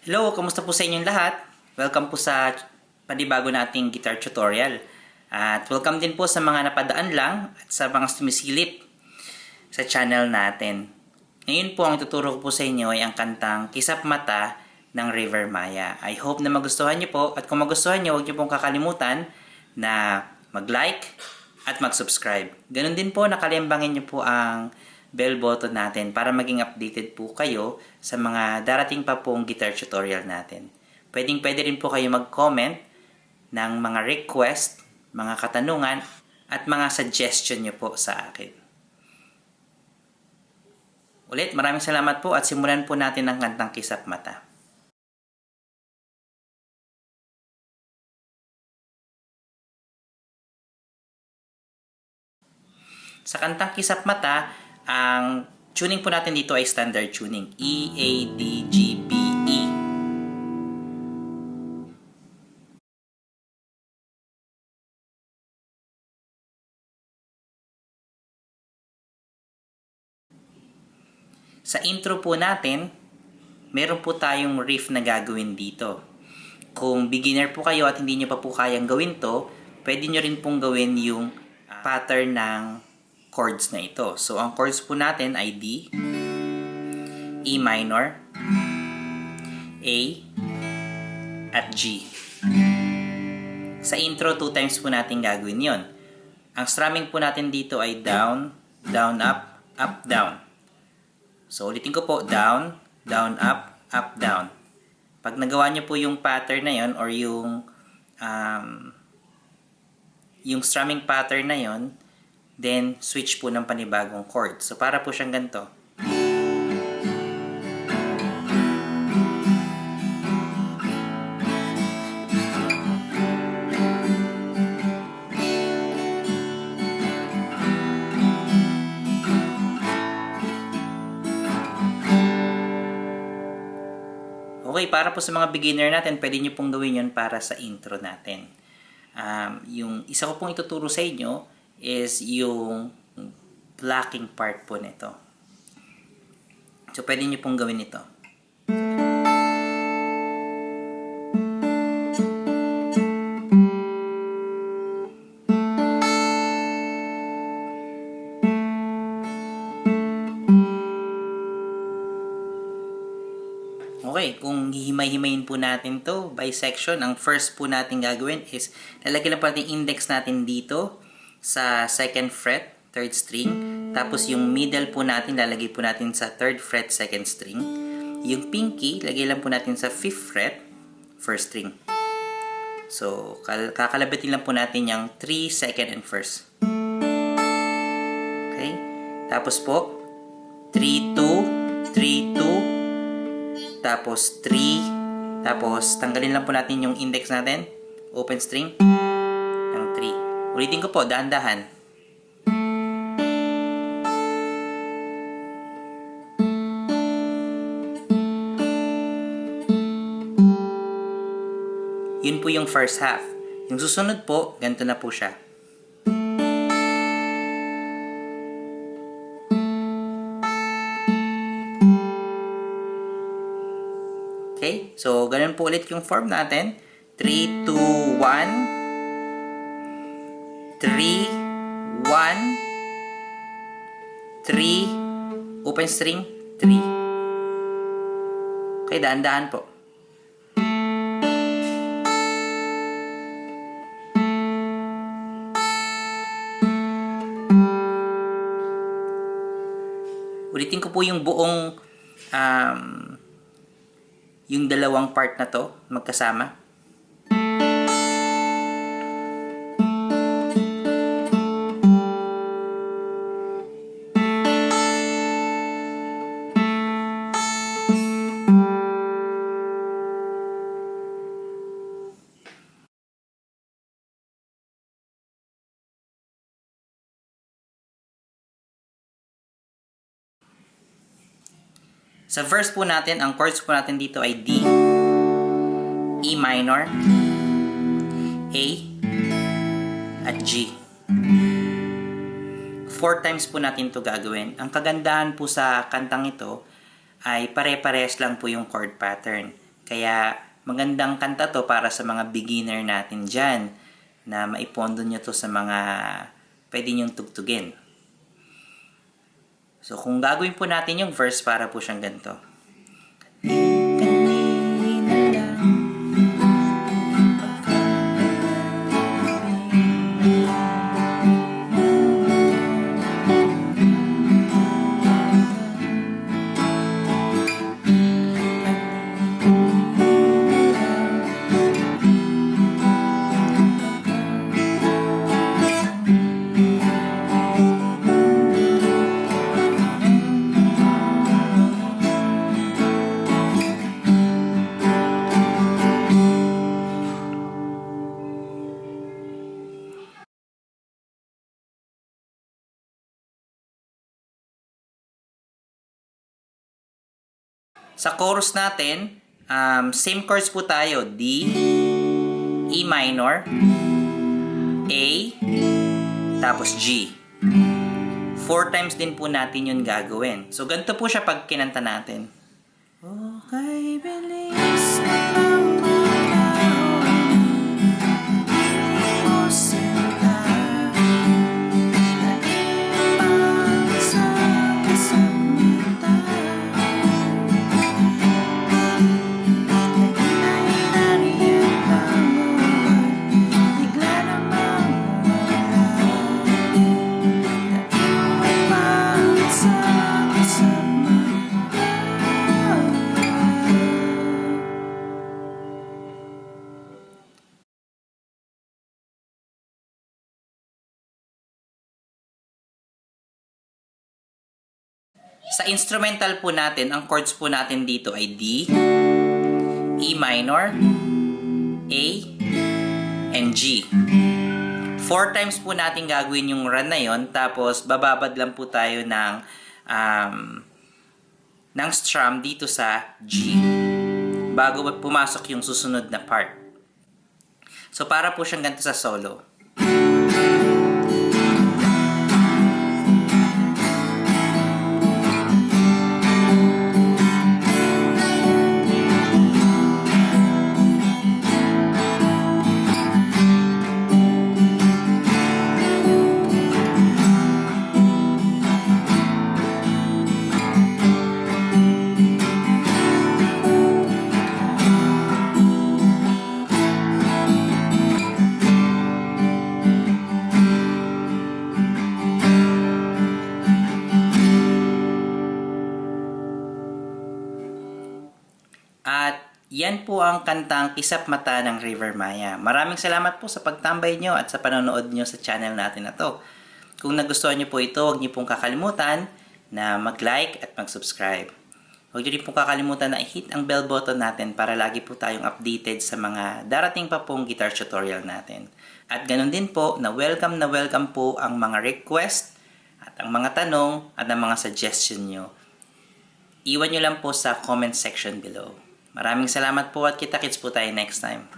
Hello, kamusta po sa inyong lahat? Welcome po sa panibago nating guitar tutorial. At welcome din po sa mga napadaan lang at sa mga sumisilip sa channel natin. Ngayon po ang ituturo ko po sa inyo ay ang kantang Kisapmata ng Rivermaya. I hope na magustuhan niyo po, at kung magustuhan niyo, huwag niyo pong kakalimutan na mag-like at mag-subscribe. Ganun din po, nakalimbangin niyo po ang bell button natin para maging updated po kayo sa mga darating pa pong guitar tutorial natin. Pwede rin po kayo mag-comment ng mga request, mga katanungan, at mga suggestion nyo po sa akin. Ulit, maraming salamat po at simulan po natin ang kantang Kisapmata. Sa kantang Kisapmata, ang tuning po natin dito ay standard tuning. E, A, D, G, B, E. Sa intro po natin, meron po tayong riff na gagawin dito. Kung beginner po kayo at hindi nyo pa po kayang gawin to, pwede nyo rin pong gawin yung pattern ng chords na ito. So, ang chords po natin ay D, E minor, A, at G. Sa intro, 2 times po natin gagawin yon. Ang strumming po natin dito ay down, down, up, up, down. So, ulitin ko po, down, down, up, down. Pag nagawa nyo po yung pattern na yon or yung strumming pattern na yon, then switch po ng panibagong chord. So, para po siyang ganito. Okay, para po sa mga beginner natin, pwede nyo pong gawin yun para sa intro natin. Yung isa ko pong ituturo sa inyo is yung blocking part po nito. So, pwede nyo pong gawin ito. Okay, kung hihimay-himayin po natin to by section, ang first po natin gagawin is lalagyan na po natin index natin dito sa 2nd fret, 3rd string. Tapos yung middle po natin, lalagay po natin sa 3rd fret, 2nd string. Yung pinky, lagay lang po natin sa 5th fret, 1st string. So, kakalabatin lang po natin yung 3, 2nd, and 1st. Okay? Tapos po, 3, 2, 3, 2, tapos 3, tapos tanggalin lang po natin yung index natin, open string, ng 3. Ulitin ko po, dahan-dahan. Yun po yung first half. Yung susunod po, ganito na po siya. Okay? So, ganun po ulit yung form natin. 3, 2, 1. 3, 1, 3, open string, 3. Okay, dahan-dahan po. Ulitin ko po yung buong yung dalawang part na to magkasama. Sa verse po natin, ang chords po natin dito ay D, E minor, A, at G. 4 times po natin ito gagawin. Ang kagandahan po sa kantang ito ay pare-pares lang po yung chord pattern. Kaya magandang kanta to para sa mga beginner natin dyan na maipondo nyo to sa mga pwede nyong tugtugin. So kung gagawin po natin yung verse, para po siyang ganito. Sa chorus natin, same chords po tayo. D, E minor, A, tapos G. 4 times din po natin yun gagawin. So, ganito po siya pag kinanta natin. Oh, kay bilis na Sa instrumental po natin, ang chords po natin dito ay D, E minor, A, and G. 4 times po natin gagawin yung run na yon, tapos bababad lang po tayo ng strum dito sa G bago pumasok yung susunod na part. So para po siyang ganito sa solo. At yan po ang kantang Kisapmata ng Rivermaya. Maraming salamat po sa pagtambay nyo at sa panonood nyo sa channel natin na to. Kung nagustuhan nyo po ito, huwag nyo pong kakalimutan na mag-like at mag-subscribe. Huwag nyo rin pong kakalimutan na i-hit ang bell button natin para lagi po tayong updated sa mga darating pa pong guitar tutorial natin. At ganun din po na welcome po ang mga request at ang mga tanong at ang mga suggestion nyo. Iwan nyo lang po sa comment section below. Maraming salamat po at kita-kits po tayo next time.